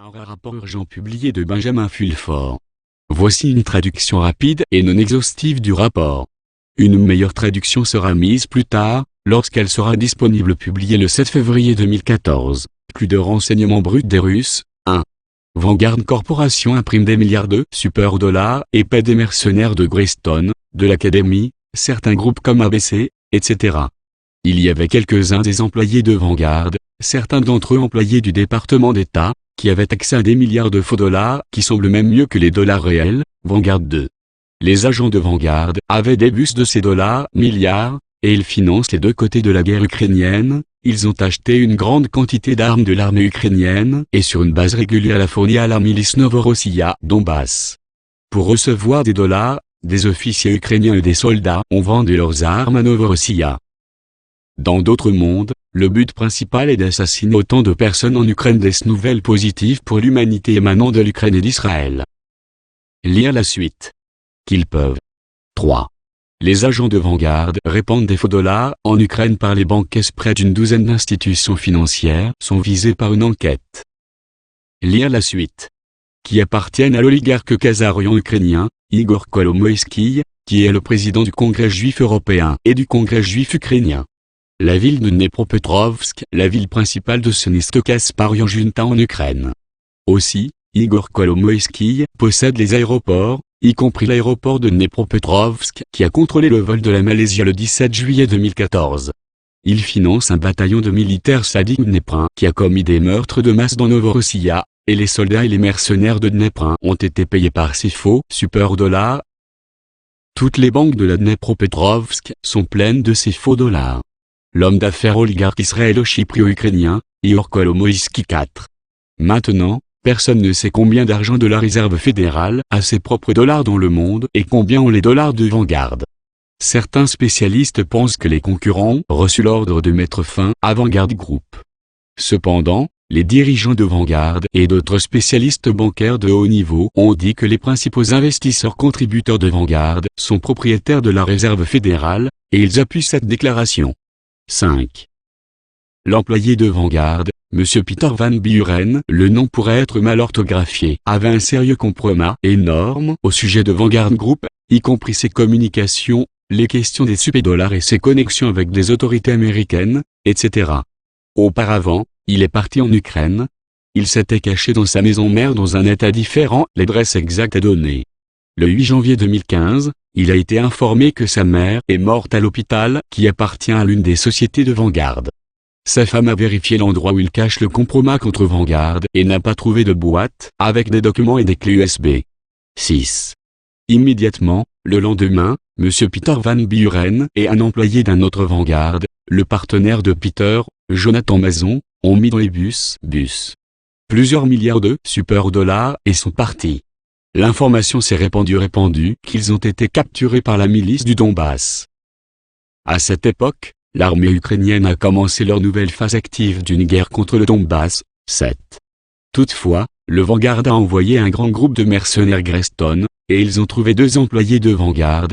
Un rapport urgent publié de Benjamin Fulford. Voici une traduction rapide et non exhaustive du rapport. Une meilleure traduction sera mise plus tard, lorsqu'elle sera disponible publiée le 7 février 2014. Plus de renseignements bruts des Russes. 1. Vanguard Corporation imprime des milliards de super dollars et paie des mercenaires de Greystone, de l'Académie, certains groupes comme ABC, etc. Il y avait quelques-uns des employés de Vanguard, certains d'entre eux employés du département d'État, qui avaient accès à des milliards de faux dollars qui semblent même mieux que les dollars réels. Vanguard 2. Les agents de Vanguard avaient des bus de ces dollars milliards, et ils financent les deux côtés de la guerre ukrainienne. Ils ont acheté une grande quantité d'armes de l'armée ukrainienne et sur une base régulière la fourni à la milice Novorossiya Donbass. Pour recevoir des dollars, des officiers ukrainiens et des soldats ont vendu leurs armes à Novorossiya. Dans d'autres mondes, le but principal est d'assassiner autant de personnes en Ukraine. Des nouvelles positives pour l'humanité émanant de l'Ukraine et d'Israël. Lire la suite. Qu'ils peuvent. 3. Les agents de Vanguard répandent des faux dollars en Ukraine par les banques. Près d'une douzaine d'institutions financières sont visées par une enquête. Lire la suite. Qui appartiennent à l'oligarque khazarian ukrainien, Igor Kolomoïski, qui est le président du Congrès juif européen et du Congrès juif ukrainien. La ville de Dnepropetrovsk, la ville principale de Senistokhasparian Junta en Ukraine. Aussi, Igor Kolomoïski possède les aéroports, y compris l'aéroport de Dnepropetrovsk qui a contrôlé le vol de la Malaisie le 17 juillet 2014. Il finance un bataillon de militaires sadiques dnéprin qui a commis des meurtres de masse dans Novorossiya, et les soldats et les mercenaires de Dneprin ont été payés par ces faux super dollars. Toutes les banques de la Dnepropetrovsk sont pleines de ces faux dollars. L'homme d'affaires oligarque israélo-chyprio-ukrainien, Igor Kolomoïski 4. Maintenant, personne ne sait combien d'argent de la réserve fédérale a ses propres dollars dans le monde et combien ont les dollars de Vanguard. Certains spécialistes pensent que les concurrents ont reçu l'ordre de mettre fin à Vanguard Group. Cependant, les dirigeants de Vanguard et d'autres spécialistes bancaires de haut niveau ont dit que les principaux investisseurs contributeurs de Vanguard sont propriétaires de la réserve fédérale, et ils appuient cette déclaration. 5. L'employé de Vanguard, M. Peter Van Buren, le nom pourrait être mal orthographié, avait un sérieux compromis énorme au sujet de Vanguard Group, y compris ses communications, les questions des super-dollars et ses connexions avec des autorités américaines, etc. Auparavant, il est parti en Ukraine. Il s'était caché dans sa maison mère dans un état différent, l'adresse exacte est donnée. Le 8 janvier 2015, il a été informé que sa mère est morte à l'hôpital qui appartient à l'une des sociétés de Vanguard. Sa femme a vérifié l'endroit où il cache le compromis contre Vanguard et n'a pas trouvé de boîte avec des documents et des clés USB. 6. Immédiatement, le lendemain, M. Peter Van Buren et un employé d'un autre Vanguard, le partenaire de Peter, Jonathan Mason, ont mis dans les bus plusieurs milliards de super dollars et sont partis. L'information s'est répandue qu'ils ont été capturés par la milice du Donbass. À cette époque, l'armée ukrainienne a commencé leur nouvelle phase active d'une guerre contre le Donbass. 7. Toutefois, le Vanguard a envoyé un grand groupe de mercenaires Greystone, et ils ont trouvé 2 employés de Vanguard.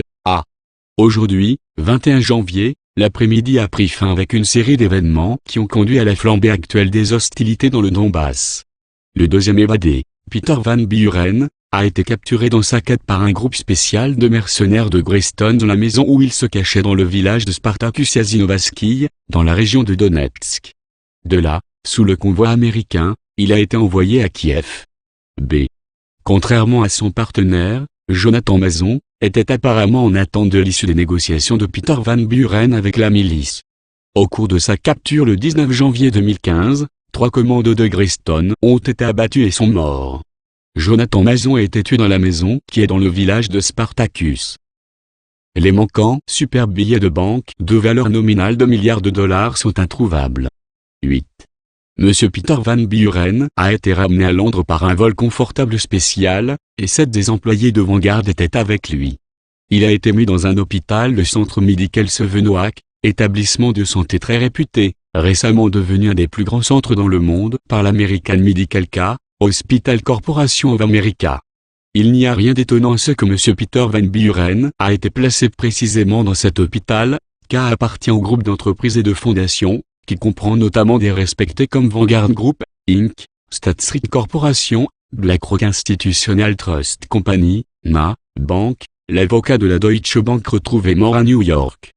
Aujourd'hui, 21 janvier, l'après-midi a pris fin avec une série d'événements qui ont conduit à la flambée actuelle des hostilités dans le Donbass. Le deuxième évadé, Peter Van Buren, a été capturé dans sa quête par un groupe spécial de mercenaires de Greystone dans la maison où il se cachait dans le village de Spartakus Yazinovaski, dans la région de Donetsk. De là, sous le convoi américain, il a été envoyé à Kiev. B. Contrairement à son partenaire, Jonathan Mason, était apparemment en attente de l'issue des négociations de Peter Van Buren avec la milice. Au cours de sa capture le 19 janvier 2015, 3 commandos de Greystone ont été abattus et sont morts. Jonathan Mason a été tué dans la maison qui est dans le village de Spartacus. Les manquants super billets de banque de valeur nominale de milliards de dollars sont introuvables. 8. M. Peter Van Buren a été ramené à Londres par un vol confortable spécial, et 7 des employés de Vanguard étaient avec lui. Il a été mis dans un hôpital, le centre médical Sevenoak, établissement de santé très réputé, récemment devenu un des plus grands centres dans le monde par l'American Medical Hospital Corporation of America. Il n'y a rien d'étonnant à ce que M. Peter Van Buren a été placé précisément dans cet hôpital, car appartient au groupe d'entreprises et de fondations, qui comprend notamment des respectés comme Vanguard Group, Inc., State Street Corporation, BlackRock Institutional Trust Company, Ma, Bank, l'avocat de la Deutsche Bank retrouvé mort à New York.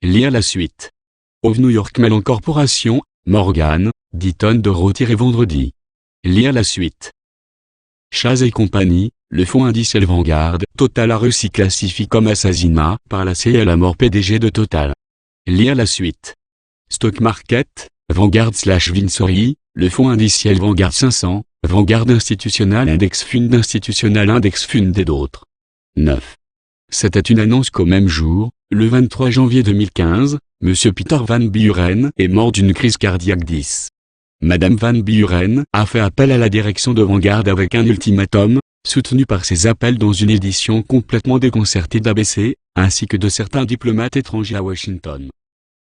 Lire la suite. Of New York Mellon Corporation, Morgan, 10 tonnes d'or retirées vendredi. Lire la suite. Chase et compagnie, le fonds indiciel Vanguard, Total a reçu classifié comme assassinat par la CIA à la mort PDG de Total. Lire la suite. Stock Market, Vanguard/Vinsori, le fonds indiciel Vanguard 500, Vanguard Institutional Index Fund et d'autres. 9. C'était une annonce qu'au même jour, le 23 janvier 2015, M. Peter Van Buren est mort d'une crise cardiaque. 10. Madame Van Buren a fait appel à la direction de Vanguard avec un ultimatum, soutenu par ses appels dans une édition complètement déconcertée d'ABC, ainsi que de certains diplomates étrangers à Washington.